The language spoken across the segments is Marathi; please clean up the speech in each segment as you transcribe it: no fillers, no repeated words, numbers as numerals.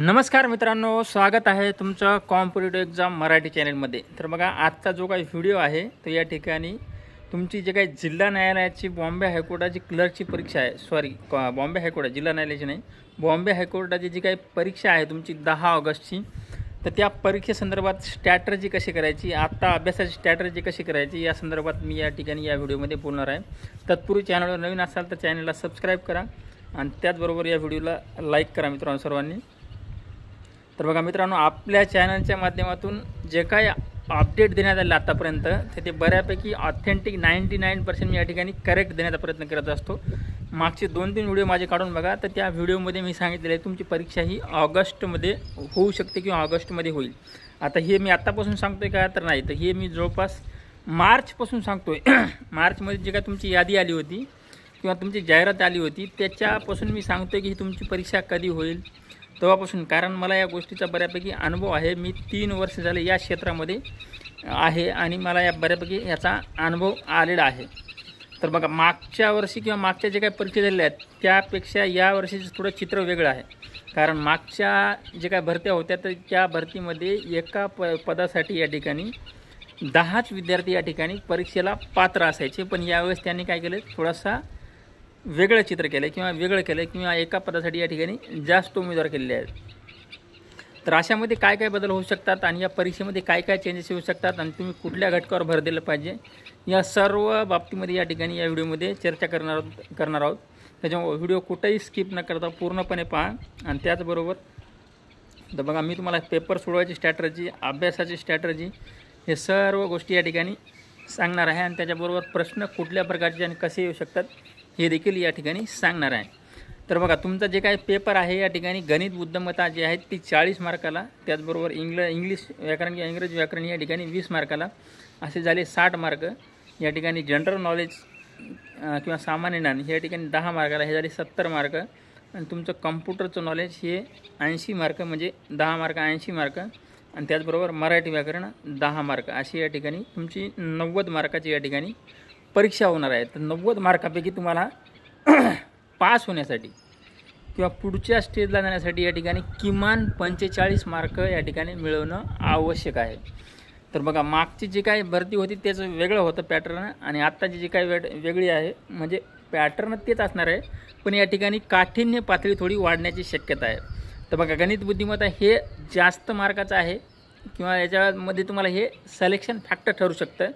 नमस्कार मित्रांनो, स्वागत आहे तुमचं कॉम्पिटिटिव्ह एक्झाम मराठी चॅनलमध्ये। तर बघा, आजचा जो काही व्हिडिओ आहे तो या ठिकाणी तुमची जे काही जिल्हा न्यायालयाची बॉम्बे हायकोर्टाची क्लर्कची परीक्षा आहे, बॉम्बे हायकोर्ट जिल्हा न्यायालयाची नाही, बॉम्बे हायकोर्टाची जी काही परीक्षा आहे तुमची 10 ऑगस्टची, तर त्या परीक्षेसंदर्भात स्ट्रॅटर्जी कशी करायची, आता अभ्यासाची स्ट्रॅटर्जी कशी करायची या संदर्भात मी या ठिकाणी या व्हिडिओमध्ये बोलणार आहे। तत्पूर्वी चॅनलवर नवीन असाल तर चॅनलला सबस्क्राईब करा आणि त्याचबरोबर या व्हिडिओला लाईक करा मित्रांनो सर्वांनी। तर बघा मित्रांनो, आपल्या चॅनलच्या माध्यमातून जे काही अपडेट देण्यात आले आतापर्यंत ते बऱ्यापैकी ऑथेंटिक 99% मी या ठिकाणी करेक्ट देण्याचा प्रयत्न करत असतो। मागचे 2-3 व्हिडिओ माझे काढून बघा, तर त्या व्हिडिओमध्ये मी सांगितलेले आहे तुमची परीक्षा ही ऑगस्टमध्ये होऊ शकते किंवा ऑगस्टमध्ये होईल। आता हे मी आत्तापासून सांगतोय का तर नाही, तर हे मी जवळपास मार्चपासून सांगतोय। मार्चमध्ये जी काय तुमची यादी आली होती किंवा तुमची जाहिरात आली होती त्याच्यापासून मी सांगतोय की ही तुमची परीक्षा कधी होईल तेव्हापासून, कारण मला या गोष्टीचा बऱ्यापैकी अनुभव आहे। मी 3 वर्ष झाले या क्षेत्रामध्ये आहे आणि मला या बऱ्यापैकी याचा अनुभव आलेला आहे। तर बघा, मागच्या वर्षी किंवा मागच्या जे काही परीक्षा झालेल्या आहेत त्यापेक्षा या वर्षीचं थोडं चित्र वेगळं आहे। कारण मागच्या जे काही भरत्या होत्या तर त्या भरतीमध्ये एका पदासाठी या ठिकाणी 10च विद्यार्थी या ठिकाणी परीक्षेला पात्र असायचे, पण यावेळेस त्यांनी काय केलं, थोडासा वेगळं चित्र केलं किंवा एका पदासाठी या ठिकाणी जास्त उमेदवार केलेले आहेत। तर अशामध्ये काय काय बदल होऊ शकतात आणि या परीक्षेमध्ये काय काय चेंजेस येऊ शकतात आणि तुम्ही कुठल्या घटकावर भर दिलं पाहिजे या सर्व बाबतीमध्ये या ठिकाणी या व्हिडिओमध्ये चर्चा करणार आहोत। त्याच्यामुळे व्हिडिओ कुठेही स्किप न करता पूर्णपणे पहा। आणि त्याचबरोबर तर बघा, मी तुम्हाला पेपर सोडवायची स्ट्रॅटर्जी, अभ्यासाची स्ट्रॅटर्जी हे सर्व गोष्टी या ठिकाणी सांगणार आहे आणि त्याच्याबरोबर प्रश्न कुठल्या प्रकारचे आणि कसे येऊ शकतात हे देखील या ठिकाणी सांगणार आहे। तर बघा, तुमचा जे काही पेपर आहे या ठिकाणी गणित बुद्धिमत्ता जी आहे ती 40 मार्काला, त्याचबरोबर इंग्लिश व्याकरण किंवा इंग्रजी व्याकरण या ठिकाणी 20 मार्काला, असे झाले 60 मार्क। या ठिकाणी जनरल नॉलेज किंवा सामान्य ज्ञान या ठिकाणी 10 मार्काला, हे झाले 70 मार्क। आणि तुमचं कम्प्युटरचं नॉलेज हे 80 मार्क, म्हणजे 10 मार्क 80 मार्क। आणि त्याचबरोबर मराठी व्याकरण 10 मार्क, अशी या ठिकाणी तुमची 90 मार्काची या ठिकाणी परीक्षा होणार आहे। तर 90 मार्कापैकी तुम्हाला पास होण्यासाठी किंवा पुढच्या स्टेजला जाण्यासाठी या ठिकाणी किमान 45 मार्क या ठिकाणी मिळवणं आवश्यक आहे। तर बघा, मागची जी काही भरती होती त्याचं वेगळं होतं पॅटर्न आणि आत्ताची जी काही वेगळी आहे, म्हणजे पॅटर्न तेच असणार आहे, पण या ठिकाणी काठिण्य पातळी थोडी वाढण्याची शक्यता आहे। तर बघा, गणित बुद्धिमत्ता हे जास्त मार्काचं आहे किंवा याच्यामध्ये तुम्हाला हे सिलेक्शन फॅक्टर ठरू शकतं।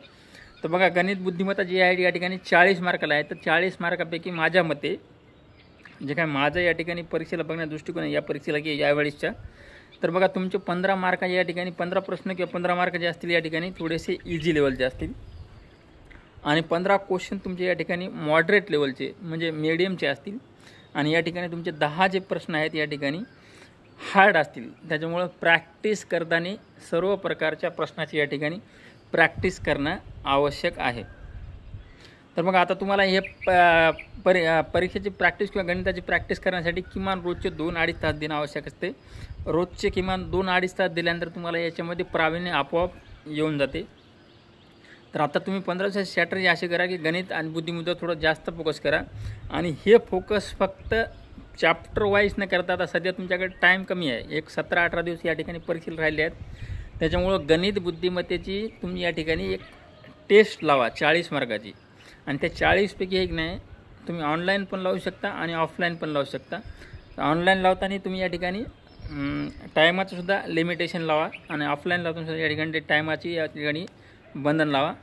तर बघा, गणित बुद्धिमत्ता जी आहे या ठिकाणी 40 मार्काला आहे। तर 40 मार्कापैकी माझ्या मते जे काय माझं या ठिकाणी परीक्षेला बघण्याचा दृष्टिकोन आहे या परीक्षेला की यावेळेसच्या, तर बघा तुमचे 15 मार्क या ठिकाणी 15 प्रश्न किंवा 15 मार्क जे असतील या ठिकाणी थोडेसे इझी लेवलचे असतील आणि 15 क्वेश्चन तुमचे या ठिकाणी मॉडरेट लेवलचे म्हणजे मीडियमचे असतील आणि या ठिकाणी तुमचे 10 जे प्रश्न आहेत या ठिकाणी हार्ड असतील। त्याच्यामुळं प्रॅक्टिस करताना सर्व प्रकारच्या प्रश्नाची या ठिकाणी प्रॅक्टिस करणं आवश्यक आहे। तर मग आता तुम्हाला हे परीक्षेची प्रॅक्टिस किंवा गणिताची प्रॅक्टिस करण्यासाठी किमान रोजचे 2-2.5 तास देणं आवश्यक असते। रोजचे किमान 2-2.5 तास दिल्यानंतर तुम्हाला याच्यामध्ये प्रावीण्य आपोआप येऊन जाते। तर आता तुम्ही 15 दिवसाची स्ट्रॅटर्जी अशी करा की गणित आणि बुद्धिमत्तेवर थोडं जास्त फोकस करा आणि हे फोकस फक्त चॅप्टर वाईज न करता, आता सध्या तुमच्याकडे टाईम कमी आहे, एक 17-18 दिवस या ठिकाणी परीक्षेला राहिले आहेत। त्याच्यामुळं गणित बुद्धिमत्तेची तुम्ही या ठिकाणी एक टेस्ट लावा 40 मार्काची आणि त्या 40पैकी एक नाही, तुम्ही ऑनलाईन पण लावू शकता आणि ऑफलाईन पण लावू शकता। ऑनलाईन लावताना तुम्ही या ठिकाणी टायमाचं सुद्धा लिमिटेशन लावा आणि ऑफलाईन लावताना सुद्धा या ठिकाणी टायमाची या ठिकाणी बंधन लावा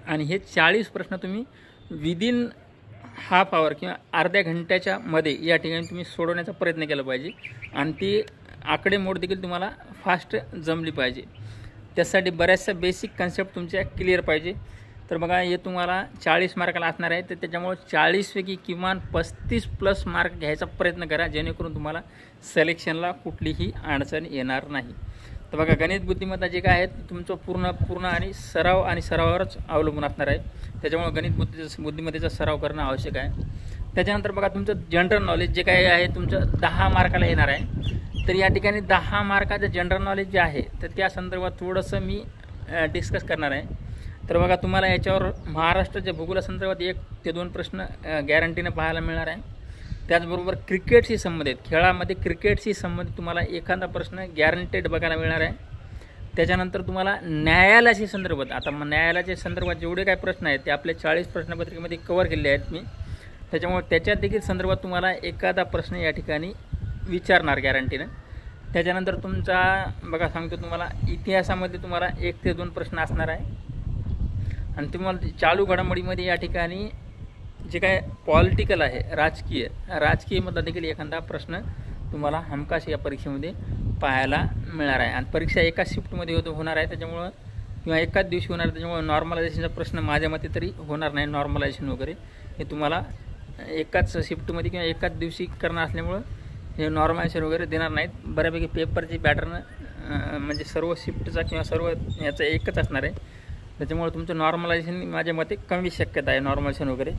आणि हे 40 प्रश्न तुम्ही विदिन हाफ आवर किंवा अर्ध्या घंट्याच्या मध्ये या ठिकाणी तुम्ही सोडवण्याचा प्रयत्न केला पाहिजे आणि ती आकडेमोड देखील तुम्हाला फास्ट जमली पाहिजे। त्यासाठी बऱ्याचशा बेसिक कन्सेप्ट तुमच्या क्लिअर पाहिजे। तर बघा, हे तुम्हाला 40 मार्काला असणार आहे, तर त्याच्यामुळे 40पैकी किमान 35+ मार्क घ्यायचा प्रयत्न करा, जेणेकरून तुम्हाला सिलेक्शनला कुठलीही अडचण येणार नाही। तर बघा, गणित बुद्धिमत्ता जे काय आहे तुमचं पूर्ण आणि सरावावरच अवलंबून असणार आहे। त्याच्यामुळे गणित बुद्धिमत्तेचा सराव करणं आवश्यक आहे। त्याच्यानंतर बघा, तुमचं जनरल नॉलेज जे काही आहे तुमचं 10 मार्काला येणार आहे। तर या ठिकाणी 10 मार्काचं जनरल नॉलेज जे आहे तर त्या संदर्भात थोडंसं मी डिस्कस करणार आहे। तर बघा, तुम्हाला याच्यावर महाराष्ट्राच्या भूगोलासंदर्भात 1 ते 2 प्रश्न गॅरंटीने पाहायला मिळणार आहे। त्याचबरोबर क्रिकेटशी संबंधित, खेळामध्ये क्रिकेटशी संबंधित तुम्हाला एखादा प्रश्न गॅरंटेड बघायला मिळणार आहे. त्याच्यानंतर तुम्हाला न्यायालयाशी संदर्भात, आता न्यायालयाच्या संदर्भात जेवढे काही प्रश्न आहेत ते आपल्या 40 प्रश्नपत्रिकेमध्ये कव्हर केले आहेत मी. त्याच्यामुळे त्याच्यात देखील संदर्भात तुम्हाला एखादा प्रश्न या ठिकाणी विचारणार गॅरंटीनं. त्याच्यानंतर तुमचा बघा सांगतो तुम्हाला, इतिहासामध्ये तुम्हाला 1 ते 2 प्रश्न असणार आहे. आणि तुम्हाला चालू घडामोडीमध्ये या ठिकाणी जे काय पॉलिटिकल आहे, राजकीयमधला देखील एखादा प्रश्न तुम्हाला हमखास या परीक्षेमध्ये पाहायला मिळणार आहे. आणि परीक्षा एकाच शिफ्टमध्ये होणार आहे त्याच्यामुळं, किंवा एकाच दिवशी होणार आहे त्याच्यामुळं नॉर्मलायझेशनचा प्रश्न माझ्या मते तरी होणार नाही. नॉर्मलायझेशन वगैरे हे तुम्हाला एकाच शिफ्टमध्ये किंवा एकाच दिवशी करणार असल्यामुळं हे नॉर्मलायझेशन वगैरे देणार नाहीत. बऱ्यापैकी पेपरची पॅटर्न म्हणजे सर्व शिफ्टचा किंवा सर्व याचा एकच असणार आहे. त्याच्यामुळे तुमचं नॉर्मलायझेशन माझ्या मते कमी शक्यता आहे, नॉर्मलायझेशन वगैरे.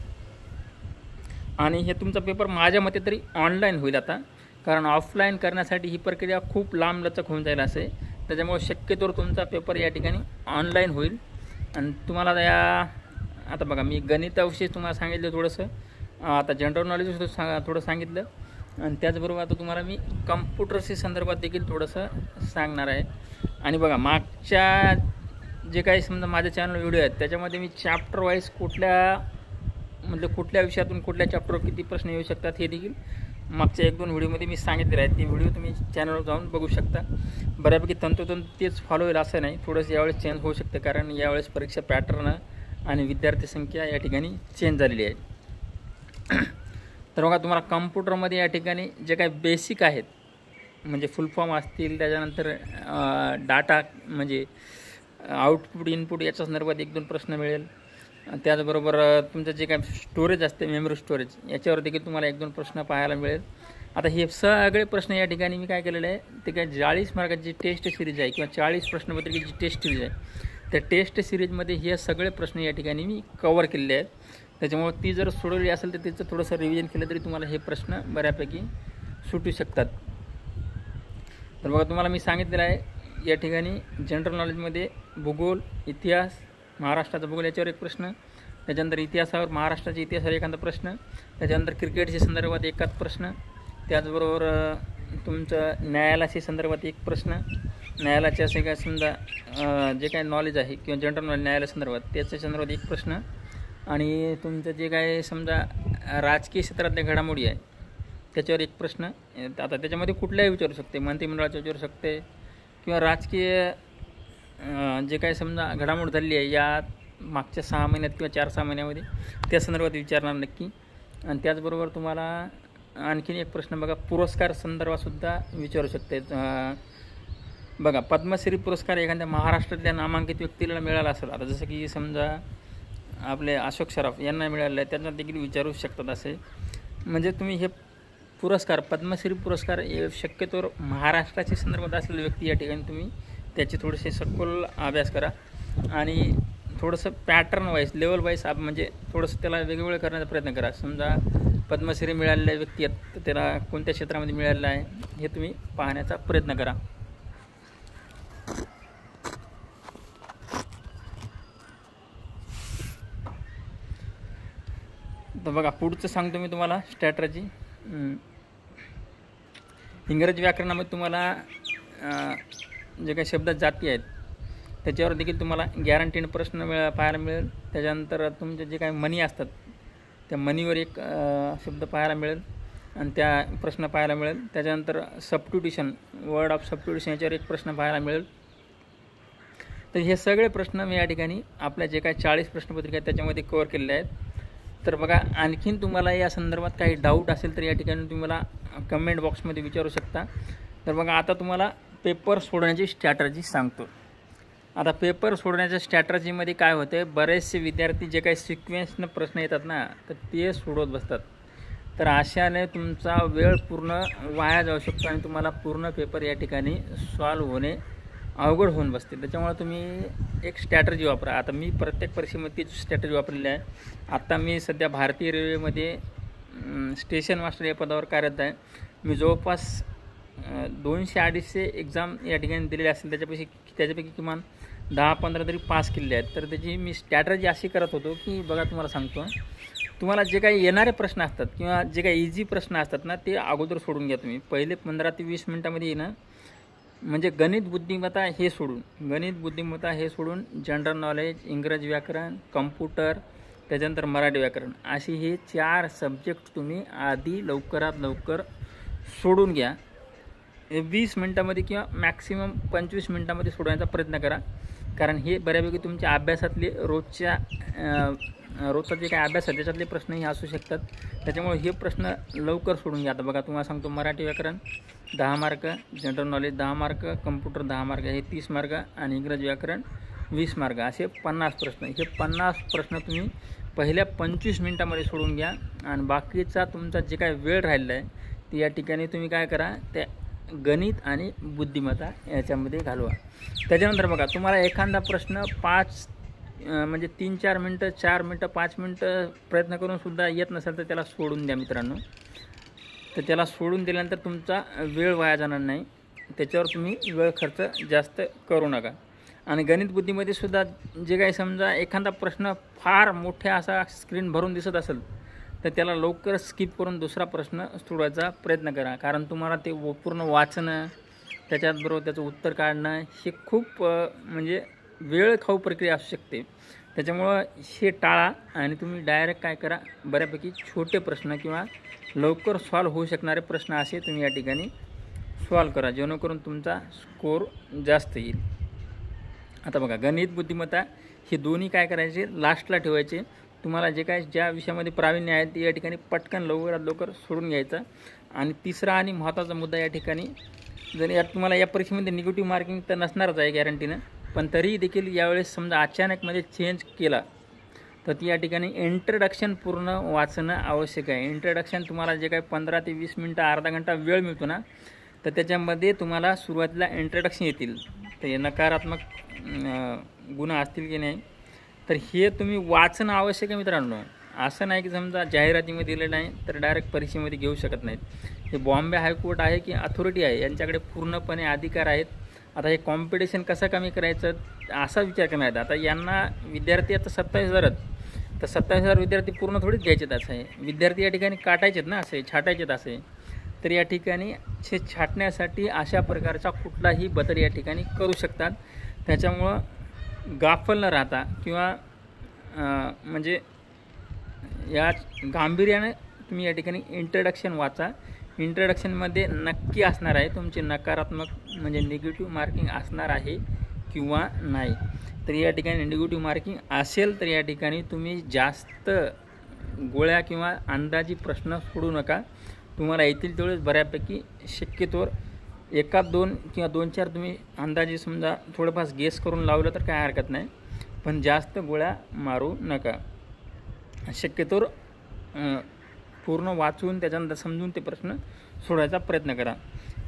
आणि हे तुमचा पेपर माझ्या मते तरी ऑनलाईन होईल आता, कारण ऑफलाईन करण्यासाठी ही प्रक्रिया खूप लांबलचक होऊन जाईल असे. त्याच्यामुळे शक्यतोवर तुमचा पेपर या ठिकाणी ऑनलाईन होईल. आणि तुम्हाला आता बघा, मी गणिताविषयी तुम्हाला सांगितलं थोडंसं, आता जनरल नॉलेज थोडं सांगितलं. आणि त्याचबरोबर आता तुम्हाला मी कम्प्युटरशी संदर्भात देखील थोडंसं सांगणार आहे. आणि बघा, मागच्या जे काही समजा माझ्या चॅनल व्हिडिओ आहेत त्याच्यामध्ये मी चॅप्टर वाईज कुठल्या विषयातून कुठल्या चॅप्टरवर किती प्रश्न येऊ शकतात हे देखील मागच्या 1-2 व्हिडिओमध्ये मी सांगितलेलं आहे. ते व्हिडिओ तुम्ही चॅनलवर जाऊन बघू शकता. बऱ्यापैकी तंतोतंत तेच फॉलो होईल असं नाही, थोडंसं यावेळेस चेंज होऊ शकतं, कारण यावेळेस परीक्षा पॅटर्न आणि विद्यार्थी संख्या या ठिकाणी चेंज झालेली आहे. तर बघा, तुम्हाला कम्प्युटरमध्ये या ठिकाणी जे काही बेसिक आहेत म्हणजे फुल फॉर्म असतील, त्याच्यानंतर डाटा म्हणजे आउटपुट इनपुट याच्या संदर्भात 1-2 प्रश्न मिळेल. त्याचबरोबर तुमचं जे काही स्टोरेज असते, मेमरी स्टोरेज, याच्यावर देखील तुम्हाला 1-2 प्रश्न पाहायला मिळेल. आता हे सगळे प्रश्न या ठिकाणी मी काय केलेलं आहे, ते काय 40 मार्काची टेस्ट सिरीज आहे किंवा 40 प्रश्नपत्रिकेची टेस्ट सिरीज आहे. त्या टेस्ट सिरीजमध्ये हे सगळे प्रश्न या ठिकाणी मी कव्हर केलेले आहेत. त्याच्यामुळे ती जर सोडवली असेल तर तिचं थोडंसं रिव्हिजन केलं तरी तुम्हाला हे प्रश्न बऱ्यापैकी सुटू शकतात. तर बघा, तुम्हाला मी सांगितलेलं आहे या ठिकाणी जनरल नॉलेजमध्ये भूगोल, इतिहास, महाराष्ट्राचा भूगोल याच्यावर 1 प्रश्न, त्याच्यानंतर इतिहासावर, महाराष्ट्राच्या इतिहासावर एखादा प्रश्न, त्याच्यानंतर क्रिकेटच्या संदर्भात एकाच प्रश्न, त्याचबरोबर तुमचं न्यायालयाशी संदर्भात 1 प्रश्न, न्यायालयाचे असे काय समजा जे काही नॉलेज आहे किंवा जनरल नॉलेज न्यायालया संदर्भात त्याच्या संदर्भात 1 प्रश्न, आणि तुमचं जे काय समजा राजकीय क्षेत्रातल्या घडामोडी आहे त्याच्यावर 1 प्रश्न. आता त्याच्यामध्ये कुठल्याही विचारू शकते, मंत्रिमंडळाचं विचारू शकते किंवा राजकीय जे काही समजा घडामोड झालेली आहे या मागच्या 6 महिन्यात किंवा 4-6 महिन्यामध्ये त्या संदर्भात विचारणार नक्की. आणि त्याचबरोबर तुम्हाला आणखीन 1 प्रश्न बघा, पुरस्कार संदर्भातसुद्धा विचारू शकते. बघा, पद्मश्री पुरस्कार एखाद्या महाराष्ट्रातल्या नामांकित व्यक्तीला मिळाला असेल, आता जसं की समजा आपले अशोक सराफ यांना मिळालेलं आहे, त्यांना देखील विचारू शकतात असे. म्हणजे तुम्ही हे पुरस्कार, पद्मश्री पुरस्कार शक्यतोवर महाराष्ट्राच्या संदर्भात असलेले व्यक्ती या ठिकाणी तुम्ही त्याचे थोडेसे सखोल अभ्यास करा. आणि थोडंसं पॅटर्न वाईज, लेवल वाईज म्हणजे थोडंसं त्याला वेगवेगळं करण्याचा प्रयत्न करा. समजा पद्मश्री मिळालेल्या व्यक्ती आहेत तर त्याला कोणत्या क्षेत्रामध्ये मिळालेलं आहे हे तुम्ही पाहण्याचा प्रयत्न करा. तर बघा, पुढचं सांगतो मी तुम्हाला स्ट्रॅटर्जी. इंग्रजी व्याकरणामध्ये तुम्हाला जे काही शब्द जाती आहेत त्याच्यावर देखील तुम्हाला गॅरंटीने प्रश्न पाहायला मिळेल. त्याच्यानंतर तुमचे जे काही मनी असतात त्या मनीवर 1 शब्द पाहायला मिळेल आणि त्या प्रश्न पाहायला मिळेल. त्याच्यानंतर सबस्टिट्यूशन, वर्ड ऑफ सबस्टिट्यूशन याच्यावर 1 प्रश्न पाहायला मिळेल. तर हे सगळे प्रश्न मी या ठिकाणी आपल्या जे काही 40 प्रश्नपत्रिका आहेत त्याच्यामध्ये कव्हर केलेले आहेत. तर बघा, आणखीन तुम्हाला या संदर्भात काही डाऊट असेल तर या ठिकाणी तुम्ही मला कमेंट बॉक्समध्ये विचारू शकता. तर बघा, आता तुम्हाला पेपर सोडण्याची स्ट्रॅटर्जी सांगतो. आता पेपर सोडण्याच्या स्ट्रॅटर्जीमध्ये काय होते, बरेचसे विद्यार्थी जे काही सिक्वेन्सनं प्रश्न येतात ना तर ते सोडवत बसतात. तर अशाने तुमचा वेळ पूर्ण वाया जाऊ शकतो आणि तुम्हाला पूर्ण पेपर या ठिकाणी सॉल्व्ह होणे अवघड होऊन बसते. त्याच्यामुळे तुम्ही एक स्ट्रॅटर्जी वापरा. आता मी प्रत्येक परीक्षेमध्ये तीच स्ट्रॅटर्जी वापरलेली आहे. आता मी सध्या भारतीय रेल्वेमध्ये स्टेशन मास्टर या पदावर कार्यरत आहे. मी जवळपास 200-250 एक्झाम या ठिकाणी दिलेले असतील, त्याच्यापैकी किमान 10-15 तरी पास केलेले आहेत. तर त्याची मी स्ट्रॅटर्जी अशी करत होतो की बघा, तुम्हाला सांगतो, तुम्हाला जे काही येणारे प्रश्न असतात किंवा जे काही इझी प्रश्न असतात ना ते अगोदर सोडून घ्या तुम्ही. पहिले 15 ते 20 मिनटामध्ये ना म्हणजे गणित बुद्धिमत्ता हे सोडून जनरल नॉलेज, इंग्रजी व्याकरण, कम्प्युटर, त्याच्यानंतर मराठी व्याकरण असे हे 4 सब्जेक्ट तुम्ही आधी लवकरात लवकर सोडून घ्या. 20 मिनटामध्ये किंवा मॅक्सिमम 25 मिनटामध्ये सोडवण्याचा प्रयत्न करा. कारण हे बऱ्यापैकी तुमच्या अभ्यासातले रोजचा जे काय अभ्यास आहे त्याच्यातले प्रश्नही असू शकतात. त्याच्यामुळे हे प्रश्न लवकर सोडून घ्या. आता बघा तुम्हाला सांगतो, मराठी व्याकरण 10 mark, general knowledge 10 mark, computer 10 mark हे 30 मार्क आणि इंग्रजी व्याकरण 20 मार्क असे 50 प्रश्न. हे 50 प्रश्न तुम्ही पहिल्या 25 मिनटामध्ये सोडून घ्या आणि बाकीचा तुमचा जे काय वेळ राहिलेला आहे ते या ठिकाणी तुम्ही काय करा, त्या गणित आणि बुद्धिमत्ता याच्यामध्ये घालवा. त्याच्यानंतर बघा तुम्हाला एखादा प्रश्न 3-4 मिनटं, 4 मिनटं, 5 मिनटं प्रयत्न करून सुद्धा येत नसेल तर त्याला सोडून द्या मित्रांनो. तर त्याला सोडून दिल्यानंतर तुमचा वेळ वाया जाणार नाही. त्याच्यावर तुम्ही वेळ खर्च जास्त करू नका. आणि गणित बुद्धीमध्ये सुद्धा जे काही समजा एखादा प्रश्न फार मोठ्या असा स्क्रीन भरून दिसत असेल तर त्याला लवकर स्किप करून दुसरा प्रश्न सोडवायचा प्रयत्न करा. कारण तुम्हाला ते पूर्ण वाचणं, त्याच्याबरोबर त्याचं उत्तर काढणं हे खूप म्हणजे वेळ खाऊ प्रक्रिया असू शकते. त्याच्यामुळं हे टाळा आणि तुम्ही डायरेक्ट काय करा, बऱ्यापैकी छोटे प्रश्न किंवा लवकर सॉल्व होऊ शकणारे प्रश्न असे तुम्ही या ठिकाणी सॉल्व करा, जेणेकरून तुमचा स्कोर जास्त येईल. आता बघा गणित बुद्धिमत्ता हे दोन्ही काय करायचे, लास्टला ठेवायचे. तुम्हाला जे काय ज्या विषयामध्ये प्रावीण्य आहे ते या ठिकाणी पटकन लवकरात लवकर सोडून घ्यायचं. आणि तिसरा आणि महत्त्वाचा मुद्दा या ठिकाणी, जर यात तुम्हाला या परीक्षेमध्ये निगेटिव्ह मार्किंग तर नसणारच आहे गॅरंटीनं, पण तरीही देखील यावेळेस समजा अचानकमध्ये चेंज केला तर ती या ठिकाणी इंट्रोडक्शन पूर्ण वाचणं आवश्यक आहे. इंट्रोडक्शन तुम्हाला जे काही 15 ते 20 मिनटं, अर्धा घंटा वेळ मिळतो ना, तर त्याच्यामध्ये तुम्हाला सुरुवातीला इंट्रोडक्शन येतील. तर हे नकारात्मक गुण असतील की नाही तर हे तुम्ही वाचणं आवश्यक आहे मित्रांनो. असं नाही की समजा जाहिरातीमध्ये दिलं नाही तर डायरेक्ट परीक्षेमध्ये घेऊ शकत नाहीत. हे बॉम्बे हायकोर्ट आहे की अथॉरिटी आहे, यांच्याकडे पूर्णपणे अधिकार आहेत. आता हे कॉम्पिटिशन कसं कमी करायचं असा विचार करणार आहेत. आता यांना विद्यार्थी आता 27,000 आहेत, तर 27,000 विद्यार्थी पूर्ण थोडीच घ्यायचेत असं आहे. विद्यार्थी या ठिकाणी काटायचेत ना, असे छाटायचेत असे. तर या ठिकाणी हे छाटण्यासाठी अशा प्रकारचा कुठलाही बदल या ठिकाणी करू शकतात. त्याच्यामुळं गाफल न राहता किंवा म्हणजे या गांभीर्याने तुम्ही या ठिकाणी इंट्रोडक्शन वाचा. इंट्रोडक्शनमध्ये नक्की असणार आहे तुमचे नकारात्मक म्हणजे निगेटिव्ह मार्किंग असणार आहे किंवा नाही. तर या ठिकाणी निगेटिव्ह मार्किंग असेल तर या ठिकाणी तुम्ही जास्त गोळ्या किंवा अंदाजी प्रश्न सोडू नका. तुम्हाला येतील तेवढेच बऱ्यापैकी शक्यतोवर 1-2 किंवा 2-4 तुम्ही अंदाजे समजा थोडंफार गेस करून लावलं तर काय हरकत नाही, पण जास्त गोळ्या मारू नका. शक्यतोवर पूर्ण वाचून त्याच्यानंतर समजून ते प्रश्न सोडवायचा प्रयत्न करा.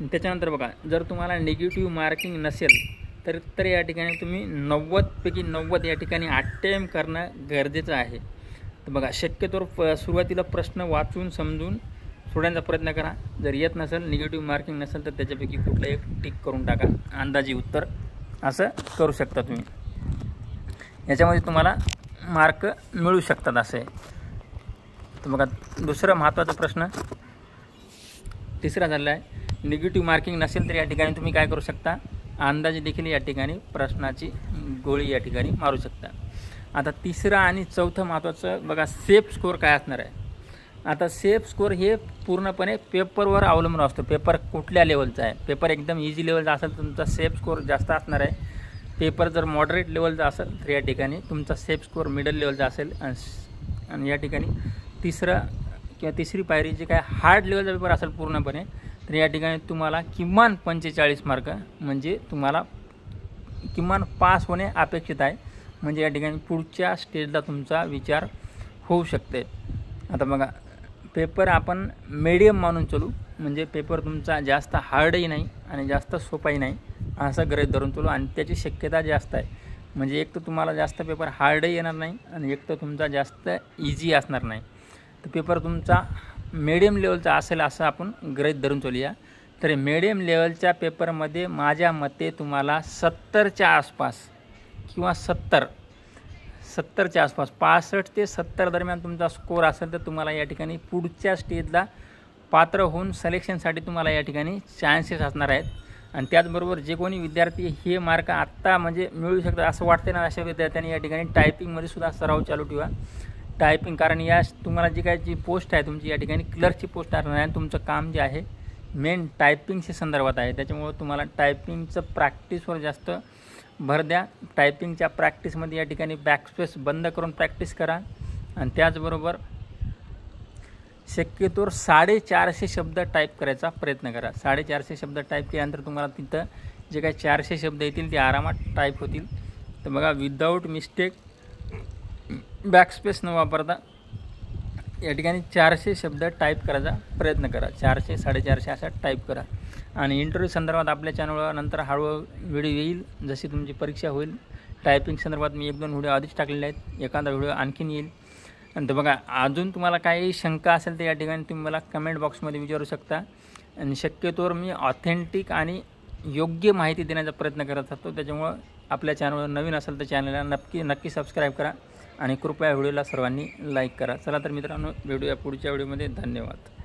त्याच्यानंतर बघा जर तुम्हाला निगेटिव्ह मार्किंग नसेल तर या ठिकाणी तुम्ही 90पैकी 90 या ठिकाणी अटेम्प्ट करणं गरजेचं आहे. तर बघा शक्यतोवर सुरुवातीला प्रश्न वाचून समजून सोडण्याचा प्रयत्न करा. जर येत नसेल, निगेटिव्ह मार्किंग नसेल तर त्याच्यापैकी कुठलं एक टिक करून टाका, अंदाजी उत्तर असं करू शकता तुम्ही. याच्यामध्ये तुम्हाला मार्क मिळू शकतात असं आहे. तर बघा दुसरा महत्त्वाचा प्रश्न तिसरा झाला आहे. निगेटिव्ह मार्किंग नसेल तर या ठिकाणी तुम्ही काय करू शकता, अंदाजे देखील या ठिकाणी प्रश्नाची गोळी या ठिकाणी मारू शकता. आता तिसरा आणि चौथं महत्त्वाचं बघा, सेफ स्कोअर काय असणार आहे. आता सेफ स्कोअर हे पूर्णपणे पेपरवर अवलंबून असतो. पेपर कुठल्या लेवलचा आहे. पेपर एकदम इझी लेवलचा असेल तर तुमचा सेफ स्कोअर जास्त असणार आहे. पेपर जर मॉडरेट लेवलचा असेल तर या ठिकाणी तुमचा सेफ स्कोअर मिडल लेवलचा असेल. आणि या ठिकाणी तिसरी पायरी जे काय हार्ड लेवलचा पेपर असेल पूर्णपणे तर या ठिकाणी तुम्हाला किमान 45 मार्क म्हणजे तुम्हाला किमान पास होणे अपेक्षित आहे. म्हणजे या ठिकाणी पुढच्या स्टेजला तुमचा विचार होऊ शकते. आता बघा पेपर आपण मीडियम मानून चालू, म्हणजे पेपर तुमचा जास्त हार्डही नाही आणि जास्त सोपाही नाही असं गृहीत धरून चालू. आणि त्याची शक्यता जास्त आहे. म्हणजे एक तर तुम्हाला जास्त पेपर हार्डही येणार नाही आणि एक तर तुमचा जास्त इझी असणार नाही. तर पेपर तुमचा मीडियम लेवलचा असेल असं आपण गृहीत धरून चालूया. तर मीडियम लेवलच्या पेपरमध्ये माझ्या मते तुम्हाला 70च्या आसपास किंवा 70 70च्या आसपास 65 ते 70 दरम्यान तुमचा स्कोअर असेल तर तुम्हाला या ठिकाणी पुढच्या स्टेजला पात्र होऊन सिलेक्शनसाठी तुम्हाला या ठिकाणी चान्सेस असणार आहेत. आणि त्याचबरोबर जे कोणी विद्यार्थी हे मार्क आत्ता म्हणजे मिळू शकतात असं वाटते ना, अशा विद्यार्थ्यांनी या ठिकाणी टायपिंगमध्ये सुद्धा सराव चालू ठेवा. टायपिंग, कारण या तुम्हाला जी काय जी पोस्ट आहे तुमची या ठिकाणी क्लर्कची पोस्ट असणार आहे. तुमचं काम जे आहे मेन टायपिंगशी संदर्भात आहे, त्याच्यामुळं तुम्हाला टायपिंगचं प्रॅक्टिसवर जास्त भर द्या. टायपिंगच्या प्रॅक्टिसमध्ये या ठिकाणी बॅकस्पेस बंद करून प्रॅक्टिस करा. आणि त्याचबरोबर शक्यतोवर 450 शब्द टाईप करायचा प्रयत्न करा. 450 शब्द टाईप केल्यानंतर तुम्हाला तिथं जे काही 400 शब्द येतील ते आरामात टाईप होतील. तर बघा, विदाऊट मिस्टेक बॅकस्पेस न वापरता या ठिकाणी 400 शब्द टाईप करायचा प्रयत्न करा. 400 450 असा टाईप करा. आणि इंटरव्ह्यू संदर्भात आपल्या चॅनलवर नंतर हळूहळू व्हिडिओ येईल. जशी तुमची परीक्षा होईल टायपिंग संदर्भात मी 1-2 व्हिडिओ आधीच टाकलेले आहेत, एखादा व्हिडिओ आणखीन येईल. आणि बघा, अजून तुम्हाला काही शंका असेल तर या ठिकाणी तुम्ही मला कमेंट बॉक्समध्ये विचारू शकता. आणि शक्यतोवर मी ऑथेंटिक आणि योग्य माहिती देण्याचा प्रयत्न करत असतो. त्याच्यामुळं आपल्या चॅनलवर नवीन असेल तर चॅनलला नक्की सबस्क्राईब करा आणि कृपया व्हिडिओला सर्वांनी लाईक करा. चला तर मित्रांनो, भेटूया पुढच्या व्हिडिओमध्ये. धन्यवाद.